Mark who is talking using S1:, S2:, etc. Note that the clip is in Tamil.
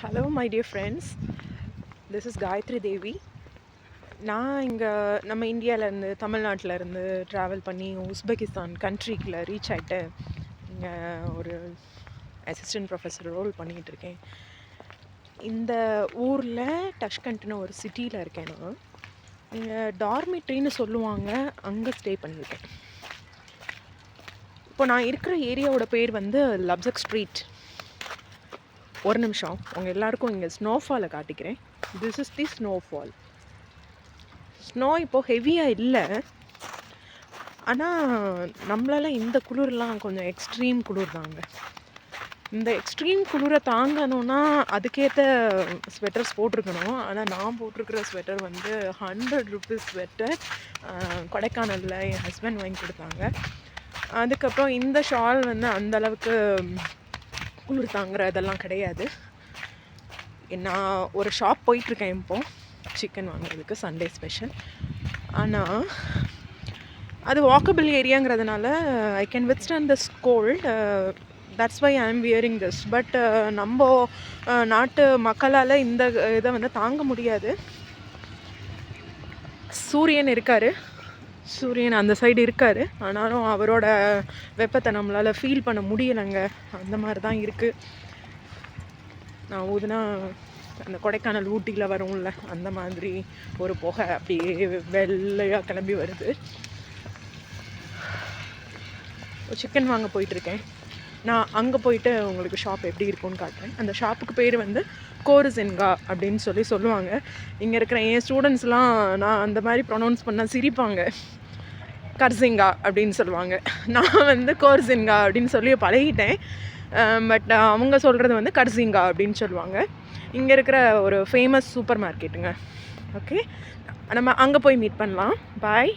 S1: Hello my dear friends, this is Gayathri Devi. நான் இங்கே நம்ம இந்தியாவிலேருந்து தமிழ்நாட்டிலேருந்து ட்ராவல் பண்ணி உஸ்பெகிஸ்தான் கண்ட்ரிக்குள்ளே ரீச் ஆகிட்டு இங்கே ஒரு அசிஸ்டன்ட் ப்ரொஃபஸர் ரோல் பண்ணிகிட்ருக்கேன். இந்த ஊரில் டஷ்கண்ட்னு ஒரு சிட்டியில் இருக்கேன். நான் இங்கே டார்மிட்ரின்னு சொல்லுவாங்க, அங்கே ஸ்டே பண்ணியிருக்கேன். இப்போ நான் இருக்கிற ஏரியாவோட பேர் வந்து லப்சக் ஸ்ட்ரீட். ஒரு நிமிஷம், உங்கள் எல்லாருக்கும் இங்கே ஸ்னோஃபாலை காட்டிக்கிறேன். This is the snowfall. Snow இப்போது ஹெவியாக இல்லை, ஆனால் நம்மளால இந்த குளிர்லாம் கொஞ்சம் எக்ஸ்ட்ரீம் குளிர் தாங்க. இந்த எக்ஸ்ட்ரீம் குளிரை தாங்கணுன்னா அதுக்கேற்ற ஸ்வெட்டர்ஸ் போட்டிருக்கணும். ஆனால் நான் போட்டிருக்கிற ஸ்வெட்டர் வந்து 100 ரூபீஸ் ஸ்வெட்டர். கொடைக்கானலில் என் ஹஸ்பண்ட் வாங்கி கொடுத்தாங்க. அதுக்கப்புறம் இந்த ஷால் வந்து அந்தளவுக்கு குளிர் தாங்குற இதெல்லாம் கிடையாது. நான் ஒரு ஷாப் போயிட்டுருக்கேன் இப்போது சிக்கன் வாங்குறதுக்கு, சண்டே ஸ்பெஷல். ஆனால் அது வாக்கபிள் ஏரியாங்கிறதுனால I can withstand this cold. That's why I am wearing this. But நம்ம நாட்டு மக்களால் இந்த இதை வந்து தாங்க முடியாது. சூரியன் இருக்கார், சூரியன் அந்த சைடு இருக்கார், ஆனாலும் அவரோட வெப்பத்தை நம்மளால் ஃபீல் பண்ண முடியலைங்க. அந்த மாதிரி தான் இருக்குது. நான் ஊதுனா அந்த கொடைக்கானல் ஊட்டியில் வரும்ல, அந்த மாதிரி ஒரு புகை அப்படியே வெள்ளையாக கிளம்பி வருது. சிக்கன் வாங்க போயிட்டுருக்கேன். நான் அங்கே போயிட்டு உங்களுக்கு ஷாப் எப்படி இருக்கும்னு காட்டுறேன். அந்த ஷாப்புக்கு பேர் வந்து கோர்சிங்கா அப்படின்னு சொல்லுவாங்க. இங்கே இருக்கிற என் ஸ்டூடெண்ட்ஸ்லாம் நான் அந்த மாதிரி ப்ரொனவுன்ஸ் பண்ணால் சிரிப்பாங்க. கர்சிங்கா அப்படின்னு சொல்லுவாங்க. நான் வந்து கோர்சிங்கா அப்படின்னு சொல்லி பழகிட்டேன். பட் அவங்க சொல்கிறது வந்து கர்சிங்கா அப்படின்னு சொல்லுவாங்க. இங்கே இருக்கிற ஒரு ஃபேமஸ் சூப்பர் மார்க்கெட்டுங்க. ஓகே, நம்ம அங்கே போய் மீட் பண்ணலாம். பாய்.